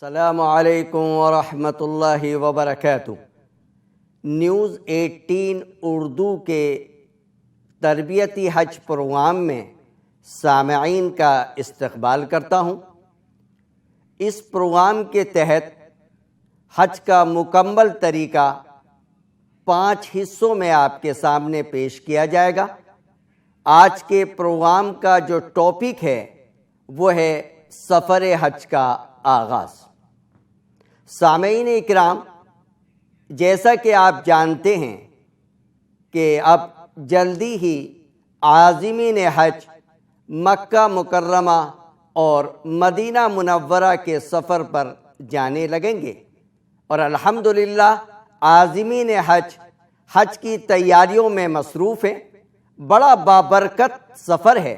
السلام علیکم ورحمۃ اللہ وبرکاتہ۔ نیوز 18 اردو کے تربیتی حج پروگرام میں سامعین کا استقبال کرتا ہوں۔ اس پروگرام کے تحت حج کا مکمل طریقہ 5 حصوں میں آپ کے سامنے پیش کیا جائے گا۔ آج کے پروگرام کا جو ٹاپک ہے وہ ہے سفر حج کا آغاز۔ سامعین اکرام، جیسا کہ آپ جانتے ہیں کہ اب جلدی ہی عازمین حج مکہ مکرمہ اور مدینہ منورہ کے سفر پر جانے لگیں گے، اور الحمدللہ عازمین حج کی تیاریوں میں مصروف ہیں۔ بڑا بابرکت سفر ہے۔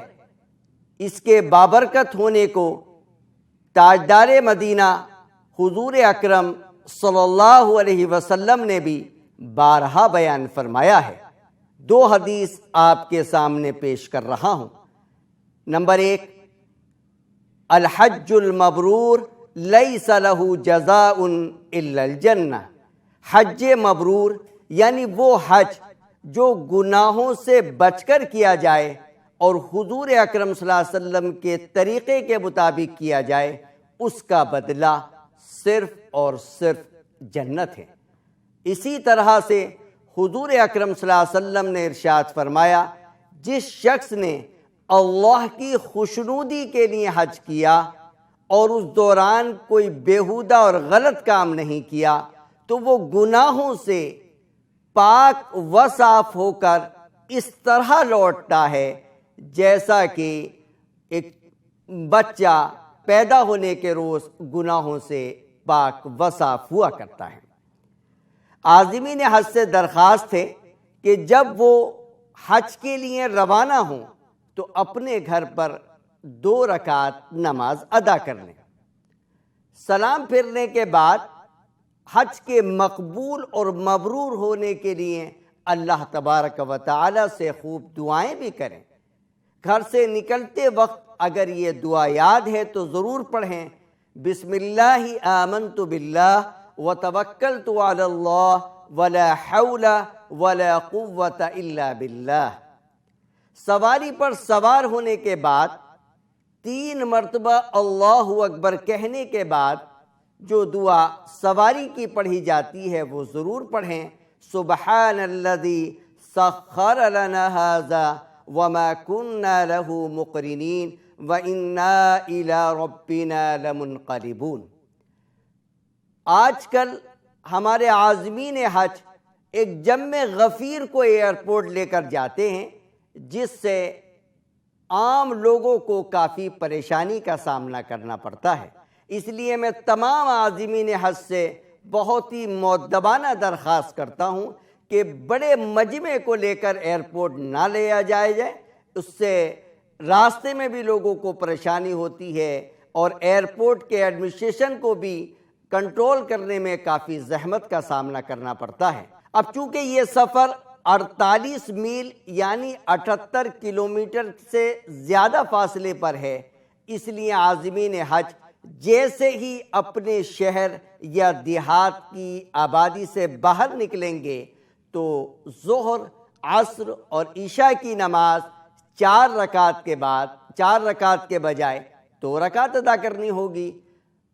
اس کے بابرکت ہونے کو تاجدار مدینہ حضور اکرم صلی اللہ علیہ وسلم نے بھی بارہا بیان فرمایا ہے۔ 2 حدیث آپ کے سامنے پیش کر رہا ہوں۔ نمبر 1، الحج المبرور لیس لہ جزاء الا الجنہ۔ حج مبرور یعنی وہ حج جو گناہوں سے بچ کر کیا جائے اور حضور اکرم صلی اللہ علیہ وسلم کے طریقے کے مطابق کیا جائے، اس کا بدلہ صرف اور صرف جنت ہے۔ اسی طرح سے حضور اکرم صلی اللہ علیہ وسلم نے ارشاد فرمایا، جس شخص نے اللہ کی خوشنودی کے لیے حج کیا اور اس دوران کوئی بیہودہ اور غلط کام نہیں کیا، تو وہ گناہوں سے پاک و صاف ہو کر اس طرح لوٹتا ہے جیسا کہ ایک بچہ پیدا ہونے کے روز گناہوں سے پاک و صاف ہوا کرتا ہے۔ عازمین حج سے درخواست ہے کہ جب وہ حج کے لیے روانہ ہوں تو اپنے گھر پر 2 رکعت نماز ادا کر لیں۔ سلام پھرنے کے بعد حج کے مقبول اور مبرور ہونے کے لیے اللہ تبارک و تعالی سے خوب دعائیں بھی کریں۔ گھر سے نکلتے وقت اگر یہ دعا یاد ہے تو ضرور پڑھیں، بسم اللہ آمنت باللہ وتوکلت علی اللہ ولا حول ولا قوت الا باللہ۔ سواری پر سوار ہونے کے بعد 3 مرتبہ اللہ اکبر کہنے کے بعد جو دعا سواری کی پڑھی جاتی ہے وہ ضرور پڑھیں، سبحان الذی سخر لنا ھذا وما كنا له مقرنین وَإِنَّا إِلَىٰ رَبِّنَا لَمُنْقَلِبُونَ۔ آج کل ہمارے عازمین حج ایک جم غفیر کو ایئرپورٹ لے کر جاتے ہیں، جس سے عام لوگوں کو کافی پریشانی کا سامنا کرنا پڑتا ہے۔ اس لیے میں تمام عازمین حج سے بہت ہی مؤدبانہ درخواست کرتا ہوں کہ بڑے مجمع کو لے کر ایئرپورٹ نہ لے جائے، اس سے راستے میں بھی لوگوں کو پریشانی ہوتی ہے اور ایئرپورٹ کے ایڈمنسٹریشن کو بھی کنٹرول کرنے میں کافی زحمت کا سامنا کرنا پڑتا ہے۔ اب چونکہ یہ سفر 48 میل یعنی 78 کلومیٹر سے زیادہ فاصلے پر ہے، اس لیے عازمین حج جیسے ہی اپنے شہر یا دیہات کی آبادی سے باہر نکلیں گے تو ظہر، عصر اور عشاء کی نماز 4 رکعت کے بجائے 2 رکعت ادا کرنی ہوگی،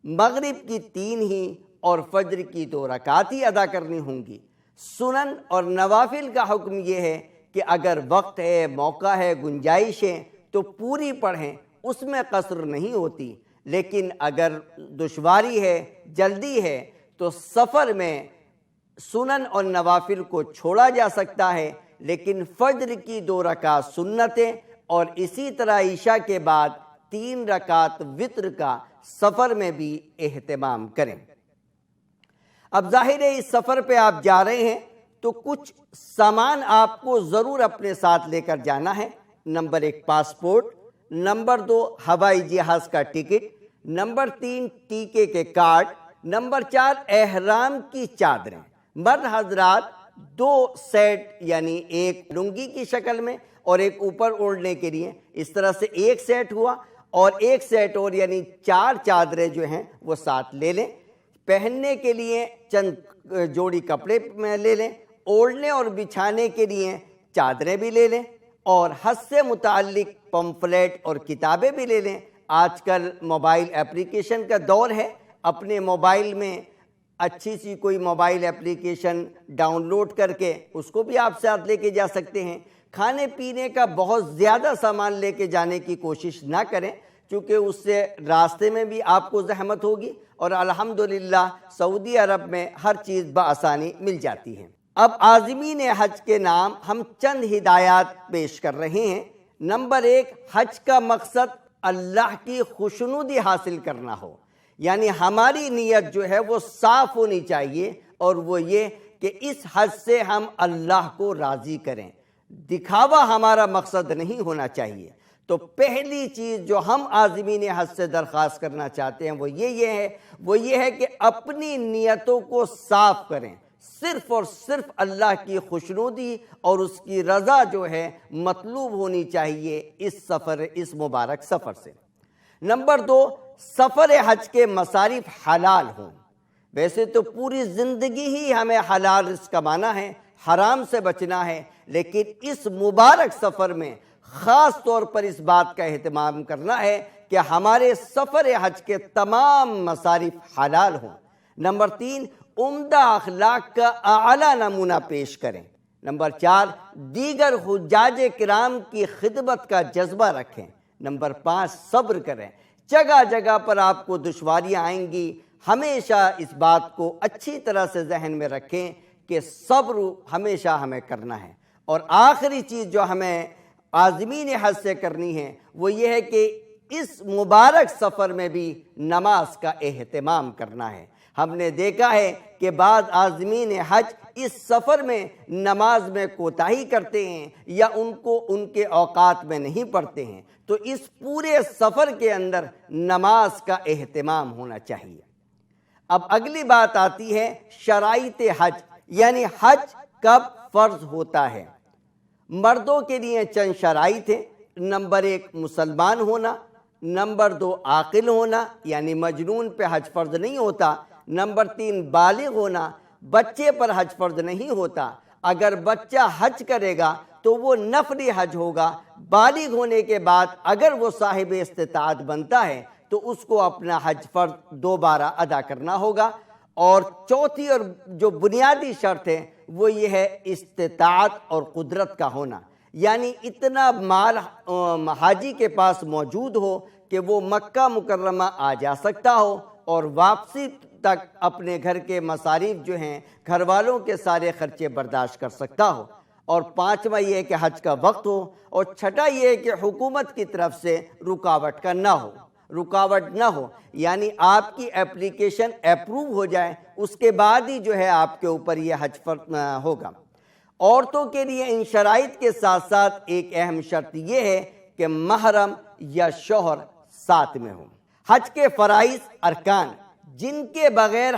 مغرب کی 3 ہی اور فجر کی 2 رکعت ہی ادا کرنی ہوں گی۔ سنن اور نوافل کا حکم یہ ہے کہ اگر وقت ہے، موقع ہے، گنجائش ہے تو پوری پڑھیں، اس میں قصر نہیں ہوتی، لیکن اگر دشواری ہے، جلدی ہے تو سفر میں سنن اور نوافل کو چھوڑا جا سکتا ہے، لیکن فجر کی 2 رکعت سنتیں اور اسی طرح عشاء کے بعد 3 رکعت وتر کا سفر میں بھی اہتمام کریں۔ اب ظاہر ہے اس سفر پہ آپ جا رہے ہیں تو کچھ سامان آپ کو ضرور اپنے ساتھ لے کر جانا ہے۔ نمبر 1 پاسپورٹ، نمبر 2 ہوائی جہاز کا ٹکٹ، نمبر 3 ٹیکے کے کارڈ، نمبر 4 احرام کی چادریں۔ مرد حضرات 2 سیٹ یعنی ایک لنگی کی شکل میں اور ایک اوپر اوڑھنے کے لیے، اس طرح سے 1 سیٹ ہوا، اور ایک سیٹ اور یعنی 4 چادریں جو ہیں وہ ساتھ لے لیں۔ پہننے کے لیے چند جوڑی کپڑے میں لے لیں، اوڑھنے اور بچھانے کے لیے چادریں بھی لے لیں، اور حج سے متعلق پمفلیٹ اور کتابیں بھی لے لیں۔ آج کل موبائل اپلیکیشن کا دور ہے، اپنے موبائل میں اچھی سی کوئی موبائل اپلیکیشن ڈاؤن لوڈ کر کے اس کو بھی آپ ساتھ لے کے جا سکتے ہیں۔ کھانے پینے کا بہت زیادہ سامان لے کے جانے کی کوشش نہ کریں، چونکہ اس سے راستے میں بھی آپ کو زحمت ہوگی، اور الحمدللہ سعودی عرب میں ہر چیز بآسانی مل جاتی ہے۔ اب عازمین حج کے نام ہم چند ہدایات پیش کر رہے ہیں۔ نمبر 1، حج کا مقصد اللہ کی خوشنودی حاصل کرنا ہو، یعنی ہماری نیت جو ہے وہ صاف ہونی چاہیے، اور وہ یہ کہ اس حج سے ہم اللہ کو راضی کریں۔ دکھاوا ہمارا مقصد نہیں ہونا چاہیے۔ تو پہلی چیز جو ہم عازمین حج سے درخواست کرنا چاہتے ہیں وہ یہ ہے کہ اپنی نیتوں کو صاف کریں، صرف اور صرف اللہ کی خوشنودی اور اس کی رضا جو ہے مطلوب ہونی چاہیے اس مبارک سفر سے۔ نمبر 2، سفر حج کے مصارف حلال ہوں۔ ویسے تو پوری زندگی ہی ہمیں حلال رزق کمانا ہے، حرام سے بچنا ہے، لیکن اس مبارک سفر میں خاص طور پر اس بات کا اہتمام کرنا ہے کہ ہمارے سفر حج کے تمام مصارف حلال ہوں۔ نمبر 3، عمدہ اخلاق کا اعلیٰ نمونہ پیش کریں۔ نمبر 4، دیگر حجاج کرام کی خدمت کا جذبہ رکھیں۔ نمبر 5، صبر کریں۔ جگہ جگہ پر آپ کو دشواریاں آئیں گی، ہمیشہ اس بات کو اچھی طرح سے ذہن میں رکھیں کہ صبر ہمیشہ ہمیں کرنا ہے۔ اور آخری چیز جو ہمیں عازمین حج سے کرنی ہے وہ یہ ہے کہ اس مبارک سفر میں بھی نماز کا اہتمام کرنا ہے۔ ہم نے دیکھا ہے کہ بعض عازمین حج اس سفر میں نماز میں کوتاہی کرتے ہیں یا ان کے اوقات میں نہیں پڑھتے ہیں، تو اس پورے سفر کے اندر نماز کا اہتمام ہونا چاہیے۔ اب اگلی بات آتی ہے شرائط حج، یعنی حج کب فرض ہوتا ہے۔ مردوں کے لیے چند شرائط ہیں۔ نمبر 1، مسلمان ہونا۔ نمبر 2، عاقل ہونا، یعنی مجنون پہ حج فرض نہیں ہوتا۔ نمبر 3، بالغ ہونا، بچے پر حج فرض نہیں ہوتا۔ اگر بچہ حج کرے گا تو وہ نفلی حج ہوگا۔ بالغ ہونے کے بعد اگر وہ صاحب استطاعت بنتا ہے تو اس کو اپنا حج فرض دوبارہ ادا کرنا ہوگا۔ اور چوتھی اور جو بنیادی شرط ہے وہ یہ ہے استطاعت اور قدرت کا ہونا، یعنی اتنا مال حاجی کے پاس موجود ہو کہ وہ مکہ مکرمہ آ جا سکتا ہو اور واپسی تک اپنے گھر کے مصارف جو ہیں، گھر والوں کے سارے خرچے برداشت کر سکتا ہو۔ اور 5واں یہ ہے کہ حج کا وقت ہو، اور 6واں یہ ہے کہ حکومت کی طرف سے رکاوٹ نہ ہو، یعنی آپ کی اپلیکیشن اپروو ہو جائے، اس کے بعد ہی جو ہے آپ کے اوپر یہ حج فرض ہوگا۔ عورتوں کے لیے ان شرائط کے ساتھ ساتھ ایک اہم شرط یہ ہے کہ محرم یا شوہر ساتھ میں ہوں۔ حج کے فرائض ارکان جن کے بغیر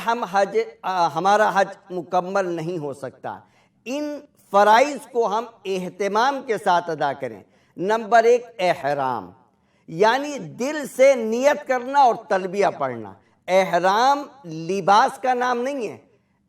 ہمارا حج مکمل نہیں ہو سکتا، ان فرائض کو ہم اہتمام کے ساتھ ادا کریں۔ نمبر 1، احرام، یعنی دل سے نیت کرنا اور تلبیہ پڑھنا۔ احرام لباس کا نام نہیں ہے،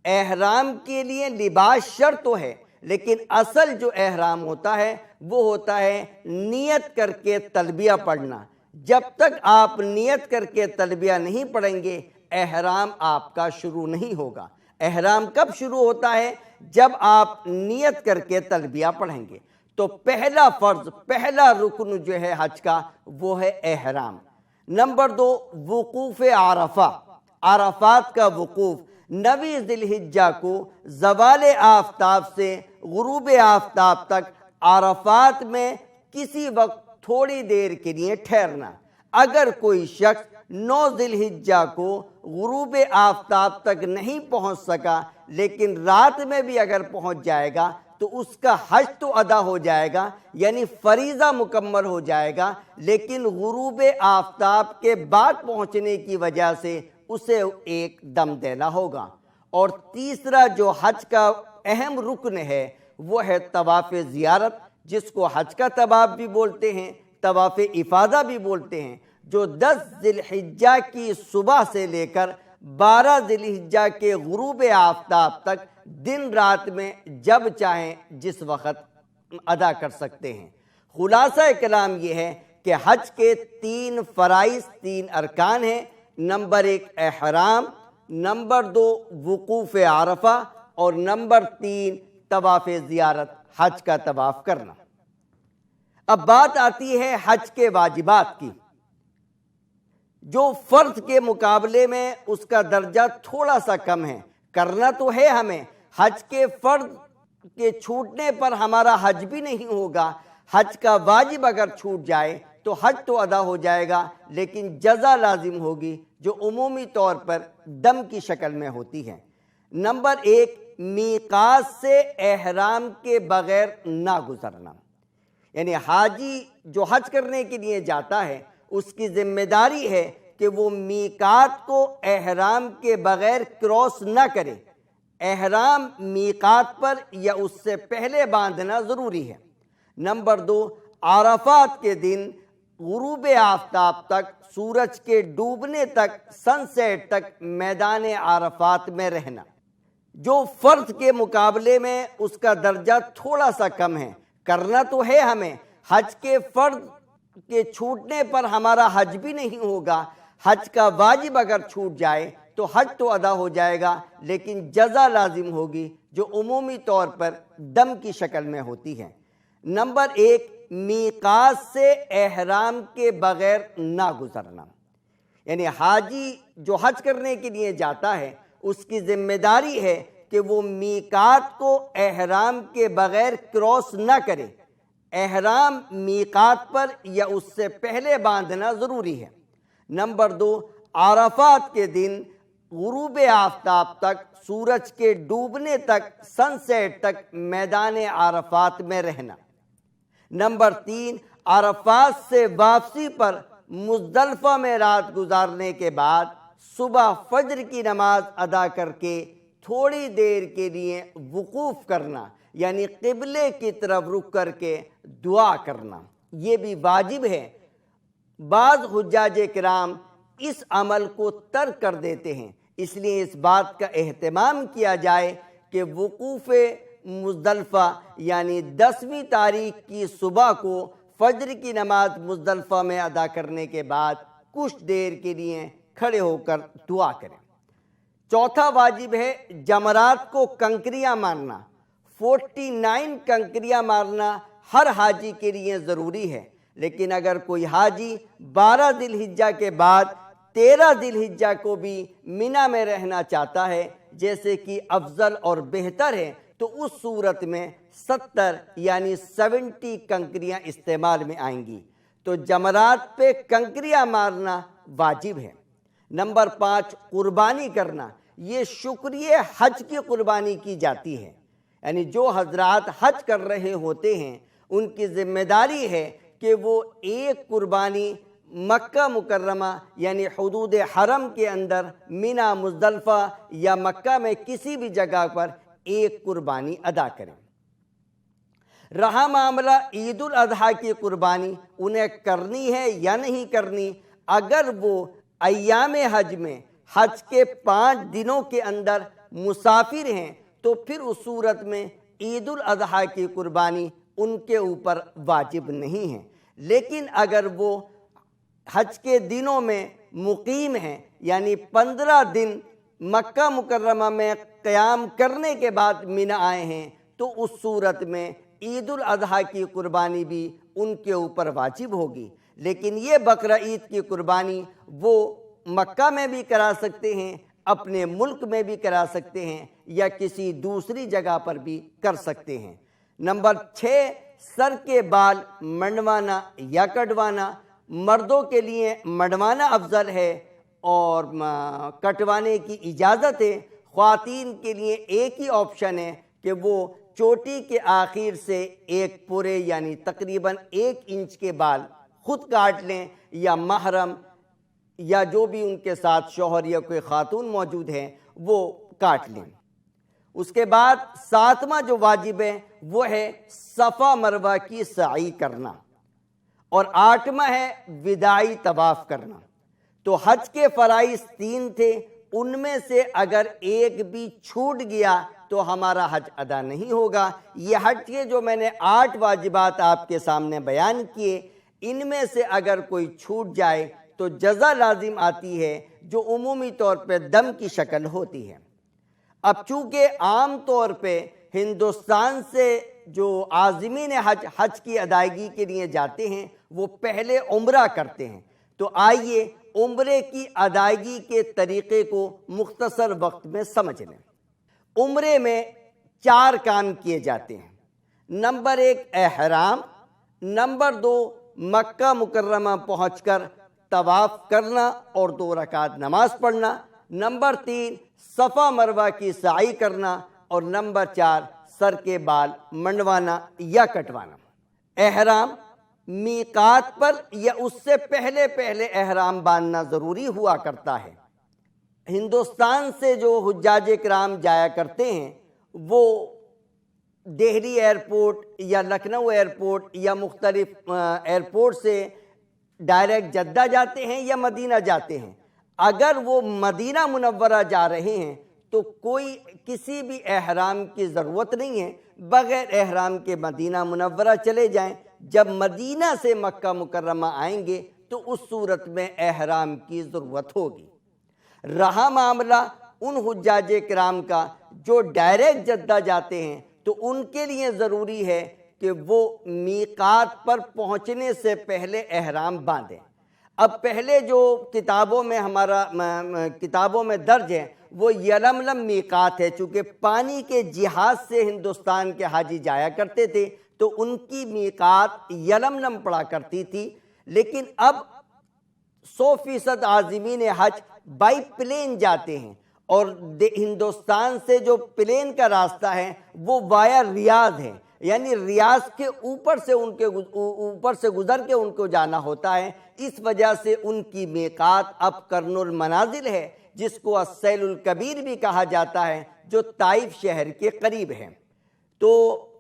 احرام کے لیے لباس شرط تو ہے، لیکن اصل جو احرام ہوتا ہے وہ ہوتا ہے نیت کر کے تلبیہ پڑھنا۔ جب تک آپ نیت کر کے تلبیہ نہیں پڑھیں گے احرام آپ کا شروع نہیں ہوگا۔ احرام کب شروع ہوتا ہے؟ جب آپ نیت کر کے تلبیہ پڑھیں گے۔ تو پہلا فرض، پہلا رکن جو ہے حج کا وہ ہے احرام۔ نمبر 2، وقوف عرفہ، عرفات کا وقوف 9 ذی الحجہ کو زوال آفتاب سے غروب آفتاب تک عرفات میں کسی وقت تھوڑی دیر کے لیے ٹھہرنا۔ اگر کوئی شخص 9 ذی الحجہ کو غروب آفتاب تک نہیں پہنچ سکا لیکن رات میں بھی اگر پہنچ جائے گا تو اس کا حج تو ادا ہو جائے گا، یعنی فریضہ مکمل ہو جائے گا، لیکن غروب آفتاب کے بعد پہنچنے کی وجہ سے اسے ایک دم دینا ہوگا۔ اور تیسرا جو حج کا اہم رکن ہے وہ ہے طواف زیارت، جس کو حج کا طواف بھی بولتے ہیں، طواف افاضہ بھی بولتے ہیں۔ جو 10 ذی الحجہ کی صبح سے لے کر 12 ذی الحجہ کے غروب آفتاب تک دن رات میں جب چاہیں جس وقت ادا کر سکتے ہیں۔ خلاصہ کلام یہ ہے کہ حج کے 3 فرائض، 3 ارکان ہیں۔ نمبر 1 احرام، نمبر 2 وقوف عرفہ، اور نمبر 3 طواف زیارت، حج کا طواف کرنا۔ اب بات آتی ہے حج کے واجبات کی، جو فرض کے مقابلے میں اس کا درجہ تھوڑا سا کم ہے۔ کرنا تو ہے ہمیں، حج کے فرض کے چھوٹنے پر ہمارا حج بھی نہیں ہوگا۔ حج کا واجب اگر چھوٹ جائے تو حج تو ادا ہو جائے گا، لیکن جزا لازم ہوگی، جو عمومی طور پر دم کی شکل میں ہوتی ہے۔ نمبر 1 میقات سے احرام کے بغیر نہ گزرنا، یعنی حاجی جو حج کرنے کے لیے جاتا ہے اس کی ذمہ داری ہے کہ وہ میقات کو احرام کے بغیر کراس نہ کرے۔ احرام میقات پر یا اس سے پہلے باندھنا ضروری ہے۔ نمبر 2 عرفات کے دن غروب آفتاب تک، سورج کے ڈوبنے تک، سن سیٹ تک میدان عرفات میں رہنا، جو فرض کے مقابلے میں اس کا درجہ تھوڑا سا کم ہے۔ کرنا تو ہے ہمیں، حج کے فرض کے چھوٹنے پر ہمارا حج بھی نہیں ہوگا۔ حج کا واجب اگر چھوٹ جائے تو حج تو ادا ہو جائے گا، لیکن جزا لازم ہوگی، جو عمومی طور پر دم کی شکل میں ہوتی ہے۔ نمبر 1 میقات سے احرام کے بغیر نہ گزرنا، یعنی حاجی جو حج کرنے کے لیے جاتا ہے اس کی ذمہ داری ہے کہ وہ میقات کو احرام کے بغیر کراس نہ کرے۔ احرام میقات پر یا اس سے پہلے باندھنا ضروری ہے۔ نمبر 2 عرفات کے دن غروب آفتاب تک، سورج کے ڈوبنے تک، سن سیٹ تک میدان عرفات میں رہنا۔ نمبر 3 عرفات سے واپسی پر مزدلفہ میں رات گزارنے کے بعد صبح فجر کی نماز ادا کر کے تھوڑی دیر کے لیے وقوف کرنا، یعنی قبلے کی طرف رک کر کے دعا کرنا، یہ بھی واجب ہے۔ بعض حجاج کرام اس عمل کو ترک کر دیتے ہیں، اس لیے اس بات کا اہتمام کیا جائے کہ وقوف مزدلفہ یعنی 10ویں تاریخ کی صبح کو فجر کی نماز مزدلفہ میں ادا کرنے کے بعد کچھ دیر کے لیے کھڑے ہو کر دعا کریں۔ چوتھا واجب ہے جمرات کو کنکریاں مارنا۔ 49 کنکریاں مارنا ہر حاجی کے لیے ضروری ہے، لیکن اگر کوئی حاجی 12 ذی الحجہ کے بعد 13 ذی الحجہ کو بھی منی میں رہنا چاہتا ہے، جیسے کہ افضل اور بہتر ہے، تو اس صورت میں 70 یعنی 70 کنکریاں استعمال میں آئیں گی۔ تو جمرات پہ کنکریاں مارنا واجب ہے۔ نمبر 5 قربانی کرنا، یہ شکریہ حج کی قربانی کی جاتی ہے، یعنی جو حضرات حج کر رہے ہوتے ہیں ان کی ذمہ داری ہے کہ وہ ایک قربانی مکہ مکرمہ یعنی حدود حرم کے اندر منی، مزدلفہ یا مکہ میں کسی بھی جگہ پر ایک قربانی ادا کریں۔ رہا معاملہ عید الاضحیٰ کی قربانی، انہیں کرنی ہے یا نہیں کرنی، اگر وہ ایام حج میں حج کے 5 دنوں کے اندر مسافر ہیں تو پھر اس صورت میں عید الاضحیٰ کی قربانی ان کے اوپر واجب نہیں ہے۔ لیکن اگر وہ حج کے دنوں میں مقیم ہیں، یعنی 15 دن مکہ مکرمہ میں قیام کرنے کے بعد منی آئے ہیں، تو اس صورت میں عید الاضحیٰ کی قربانی بھی ان کے اوپر واجب ہوگی۔ لیکن یہ بقرہ عید کی قربانی وہ مکہ میں بھی کرا سکتے ہیں، اپنے ملک میں بھی کرا سکتے ہیں، یا کسی دوسری جگہ پر بھی کر سکتے ہیں۔ نمبر 6 سر کے بال منڈوانا یا کٹوانا۔ مردوں کے لیے منڈوانا افضل ہے اور کٹوانے کی اجازت ہے۔ خواتین کے لیے ایک ہی آپشن ہے کہ وہ چوٹی کے آخر سے ایک پورے یعنی تقریباً 1 انچ کے بال خود کاٹ لیں، یا محرم یا جو بھی ان کے ساتھ شوہر یا کوئی خاتون موجود ہے وہ کاٹ لیں۔ اس کے بعد 7واں جو واجب ہے وہ ہے صفا مروہ کی سعی کرنا، اور 8واں ہے وداعی طواف کرنا۔ تو حج کے فرائض 3 تھے، ان میں سے اگر ایک بھی چھوٹ گیا تو ہمارا حج ادا نہیں ہوگا۔ یہ حج کے جو میں نے 8 واجبات آپ کے سامنے بیان کیے، ان میں سے اگر کوئی چھوٹ جائے تو جزا لازم آتی ہے، جو عمومی طور پہ دم کی شکل ہوتی ہے۔ اب چونکہ عام طور پہ ہندوستان سے جو عازمین حج کی ادائیگی کے لیے جاتے ہیں وہ پہلے عمرہ کرتے ہیں، تو آئیے عمرے کی ادائیگی کے طریقے کو مختصر وقت میں سمجھ لیں۔ عمرے میں 4 کام کیے جاتے ہیں۔ نمبر 1 احرام، نمبر 2 مکہ مکرمہ پہنچ کر طواف کرنا اور 2 رکعت نماز پڑھنا، نمبر 3 صفا مروہ کی سعی کرنا، اور نمبر 4 سر کے بال منڈوانا یا کٹوانا۔ احرام میقات پر یا اس سے پہلے احرام باندھنا ضروری ہوا کرتا ہے۔ ہندوستان سے جو حجاج کرام جایا کرتے ہیں وہ دہلی ایئرپورٹ یا لکھنؤ ایئرپورٹ یا مختلف ایئرپورٹ سے ڈائریکٹ جدہ جاتے ہیں یا مدینہ جاتے ہیں۔ اگر وہ مدینہ منورہ جا رہے ہیں تو کسی بھی احرام کی ضرورت نہیں ہے، بغیر احرام کے مدینہ منورہ چلے جائیں۔ جب مدینہ سے مکہ مکرمہ آئیں گے تو اس صورت میں احرام کی ضرورت ہوگی۔ رہا معاملہ ان حجاج کرام کا جو ڈائریکٹ جدہ جاتے ہیں تو ان کے لیے ضروری ہے کہ وہ میقات پر پہنچنے سے پہلے احرام باندھیں۔ اب پہلے جو کتابوں میں درج ہے وہ یلملم میقات ہے، چونکہ پانی کے جہاز سے ہندوستان کے حاجی جایا کرتے تھے تو ان کی میقات یلملم پڑا کرتی تھی، لیکن اب 100% عازمین حج بائی پلین جاتے ہیں، اور ہندوستان سے جو پلین کا راستہ ہے وہ وایا ریاض ہے، یعنی ریاض کے اوپر سے گزر کے ان کو جانا ہوتا ہے۔ اس وجہ سے ان کی میقات اب کرن المنازل ہے، جس کو السیل الکبیر بھی کہا جاتا ہے، جو طائف شہر کے قریب ہے۔ تو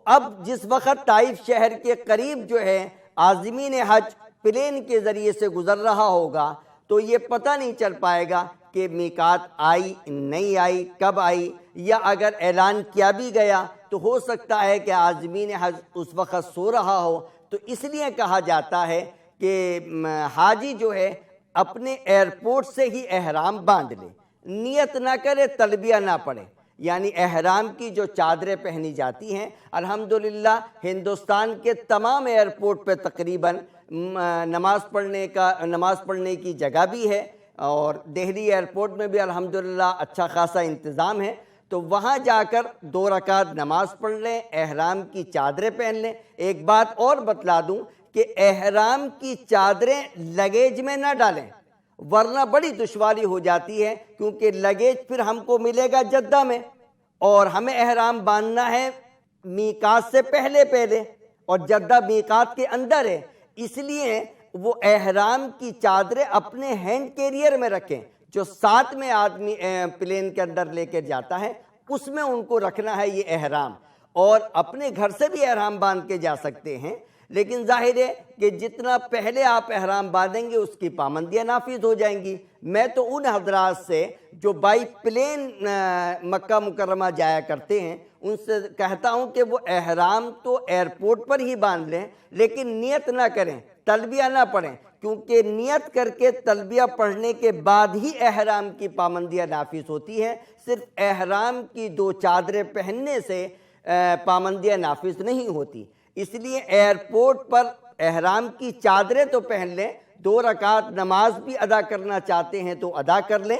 اب جس وقت طائف شہر کے قریب جو ہے عازمین حج پلین کے ذریعے سے گزر رہا ہوگا تو یہ پتہ نہیں چل پائے گا کہ میقات آئی نہیں آئی، کب آئی، یا اگر اعلان کیا بھی گیا تو ہو سکتا ہے کہ عازمین حج اس وقت سو رہا ہو۔ تو اس لیے کہا جاتا ہے کہ حاجی جو ہے اپنے ایئرپورٹ سے ہی احرام باندھ لے، نیت نہ کرے، تلبیہ نہ پڑھے۔ یعنی احرام کی جو چادریں پہنی جاتی ہیں، الحمدللہ ہندوستان کے تمام ایئرپورٹ پہ تقریباً نماز پڑھنے کی جگہ بھی ہے، اور دہلی ایئرپورٹ میں بھی الحمدللہ اچھا خاصا انتظام ہے، تو وہاں جا کر 2 رکعت نماز پڑھ لیں، احرام کی چادریں پہن لیں۔ ایک بات اور بتلا دوں کہ احرام کی چادریں لگیج میں نہ ڈالیں، ورنہ بڑی دشواری ہو جاتی ہے، کیونکہ لگیج پھر ہم کو ملے گا جدہ میں، اور ہمیں احرام باندھنا ہے میقات سے پہلے، اور جدہ میقات کے اندر ہے، اس لیے وہ احرام کی چادریں اپنے ہینڈ کیریئر میں رکھیں، جو ساتھ میں آدمی پلین کے اندر لے کے جاتا ہے اس میں ان کو رکھنا ہے یہ احرام، اور اپنے گھر سے بھی احرام باندھ کے جا سکتے ہیں، لیکن ظاہر ہے کہ جتنا پہلے آپ احرام باندھیں گے اس کی پابندیاں نافذ ہو جائیں گی۔ میں تو ان حضرات سے جو بائی پلین مکہ مکرمہ جایا کرتے ہیں ان سے کہتا ہوں کہ وہ احرام تو ایئرپورٹ پر ہی باندھ لیں، لیکن نیت نہ کریں، تلبیہ نہ پڑھیں، کیونکہ نیت کر کے تلبیہ پڑھنے کے بعد ہی احرام کی پابندیاں نافذ ہوتی ہیں۔ صرف احرام کی 2 چادریں پہننے سے پابندیاں نافذ نہیں ہوتی، اس لیے ایئرپورٹ پر احرام کی چادریں تو پہن لیں، 2 رکعت نماز بھی ادا کرنا چاہتے ہیں تو ادا کر لیں،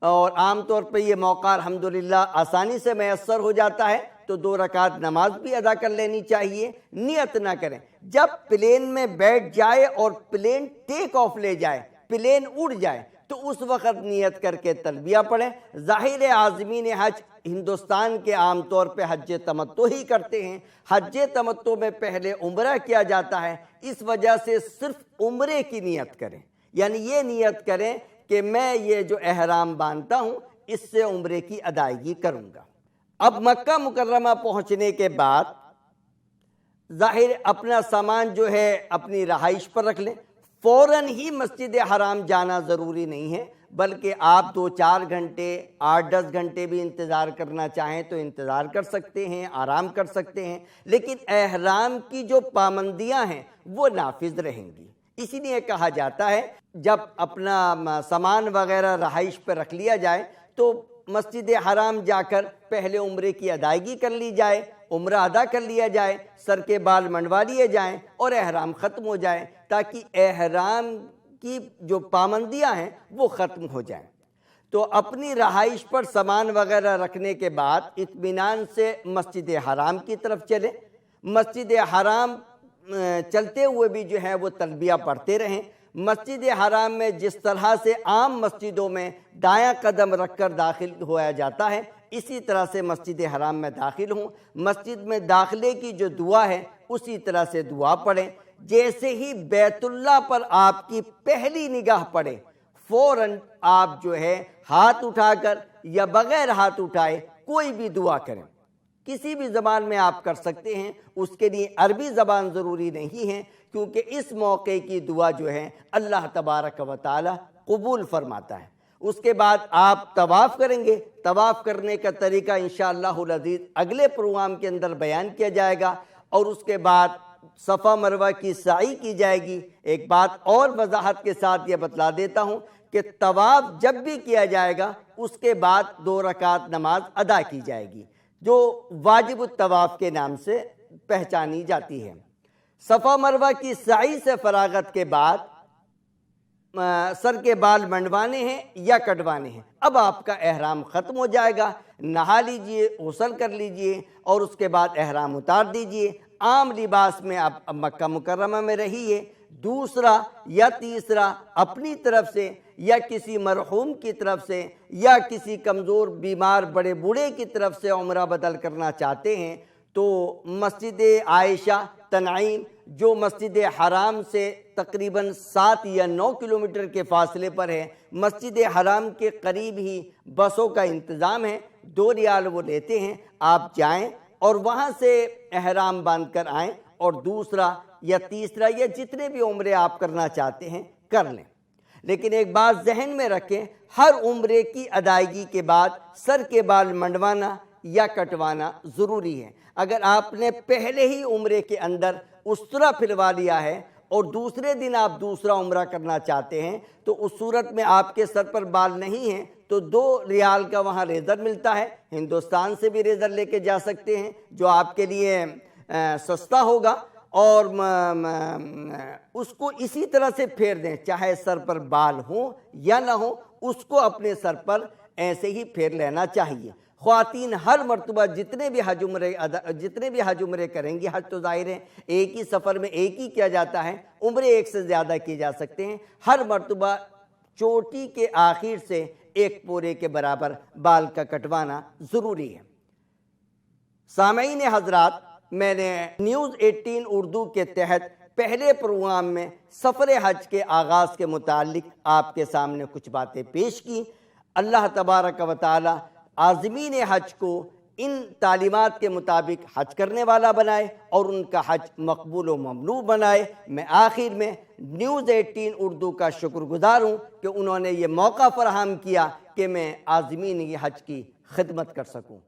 اور عام طور پہ یہ موقع الحمدللہ آسانی سے میسر ہو جاتا ہے تو 2 رکعت نماز بھی ادا کر لینی چاہیے۔ نیت نہ کریں، جب پلین میں بیٹھ جائے اور پلین ٹیک آف لے جائے، پلین اڑ جائے تو اس وقت نیت کر کے تلبیہ پڑھیں۔ ظاہر عازمین حج ہندوستان کے عام طور پہ حج تمتع ہی کرتے ہیں، حج تمتع میں پہلے عمرہ کیا جاتا ہے، اس وجہ سے صرف عمرے کی نیت کریں، یعنی یہ نیت کریں کہ میں یہ جو احرام باندھتا ہوں اس سے عمرے کی ادائیگی کروں گا۔ اب مکہ مکرمہ پہنچنے کے بعد ظاہر اپنا سامان جو ہے اپنی رہائش پر رکھ لیں، فوراً ہی مسجد حرام جانا ضروری نہیں ہے، بلکہ آپ 2-4 گھنٹے 8-10 گھنٹے بھی انتظار کرنا چاہیں تو انتظار کر سکتے ہیں، آرام کر سکتے ہیں، لیکن احرام کی جو پابندیاں ہیں وہ نافذ رہیں گی۔ اسی لیے کہا جاتا ہے جب اپنا سامان وغیرہ رہائش پہ رکھ لیا جائے تو مسجد حرام جا کر پہلے عمرے کی ادائیگی کر لی جائے، عمرہ ادا کر لیا جائے، سر کے بال منڈوا لیے جائیں اور احرام ختم ہو جائے، تاکہ احرام کی جو پابندیاں ہیں وہ ختم ہو جائیں۔ تو اپنی رہائش پر سامان وغیرہ رکھنے کے بعد اطمینان سے مسجد حرام کی طرف چلیں۔ مسجد حرام چلتے ہوئے بھی جو ہے وہ تلبیہ پڑھتے رہیں۔ مسجد حرام میں جس طرح سے عام مسجدوں میں دایاں قدم رکھ کر داخل ہوا جاتا ہے، اسی طرح سے مسجد حرام میں داخل ہوں۔ مسجد میں داخلے کی جو دعا ہے اسی طرح سے دعا پڑھیں۔ جیسے ہی بیت اللہ پر آپ کی پہلی نگاہ پڑے، فوراً آپ جو ہے ہاتھ اٹھا کر یا بغیر ہاتھ اٹھائے کوئی بھی دعا کریں، کسی بھی زبان میں آپ کر سکتے ہیں، اس کے لیے عربی زبان ضروری نہیں ہے، کیونکہ اس موقع کی دعا جو ہے اللہ تبارک و تعالی قبول فرماتا ہے۔ اس کے بعد آپ طواف کریں گے۔ طواف کرنے کا طریقہ انشاءاللہ العزیز اگلے پروگرام کے اندر بیان کیا جائے گا، اور اس کے بعد صفا مروہ کی سعی کی جائے گی۔ ایک بات اور وضاحت کے ساتھ یہ بتلا دیتا ہوں کہ طواف جب بھی کیا جائے گا اس کے بعد 2 رکعت نماز ادا کی جائے گی، جو واجب الطواف کے نام سے پہچانی جاتی ہے۔ صفا مروہ کی سعی سے فراغت کے بعد سر کے بال منڈوانے ہیں یا کٹوانے ہیں۔ اب آپ کا احرام ختم ہو جائے گا، نہا لیجئے، غسل کر لیجئے اور اس کے بعد احرام اتار دیجئے۔ عام لباس میں آپ مکہ مکرمہ میں رہیے۔ دوسرا یا تیسرا اپنی طرف سے یا کسی مرحوم کی طرف سے یا کسی کمزور بیمار بڑے بوڑھے کی طرف سے عمرہ بدل کرنا چاہتے ہیں تو مسجد عائشہ تنعیم، جو مسجد حرام سے تقریباً 7 یا 9 کلومیٹر کے فاصلے پر ہے، مسجد حرام کے قریب ہی بسوں کا انتظام ہے، 2 ریال وہ لیتے ہیں۔ آپ جائیں اور وہاں سے احرام باندھ کر آئیں، اور دوسرا یا تیسرا یا جتنے بھی عمرے آپ کرنا چاہتے ہیں کر لیں۔ لیکن ایک بات ذہن میں رکھیں، ہر عمرے کی ادائیگی کے بعد سر کے بال منڈوانا یا کٹوانا ضروری ہے۔ اگر آپ نے پہلے ہی عمرے کے اندر اسطرہ پھلوا لیا ہے اور دوسرے دن آپ دوسرا عمرہ کرنا چاہتے ہیں تو اس صورت میں آپ کے سر پر بال نہیں ہیں تو 2 ریال کا وہاں ریزر ملتا ہے، ہندوستان سے بھی ریزر لے کے جا سکتے ہیں جو آپ کے لیے سستا ہوگا، اور اس کو اسی طرح سے پھیر دیں، چاہے سر پر بال ہوں یا نہ ہوں، اس کو اپنے سر پر ایسے ہی پھیر لینا چاہیے۔ خواتین ہر مرتبہ جتنے بھی حج عمرے کریں گی، حج تو ظاہر ہے ایک ہی سفر میں ایک ہی کیا جاتا ہے، عمرے ایک سے زیادہ کیے جا سکتے ہیں، ہر مرتبہ چوٹی کے آخر سے 1 پورے کے برابر بال کا کٹوانا ضروری ہے۔ سامعین حضرات، میں نے نیوز 18 اردو کے تحت پہلے پروگرام میں سفر حج کے آغاز کے متعلق آپ کے سامنے کچھ باتیں پیش کی۔ اللہ تبارک و تعالی عازمین حج کو ان تعلیمات کے مطابق حج کرنے والا بنائے اور ان کا حج مقبول و ممنوع بنائے۔ میں آخر میں نیوز 18 اردو کا شکر گزار ہوں کہ انہوں نے یہ موقع فراہم کیا کہ میں عازمین حج کی خدمت کر سکوں۔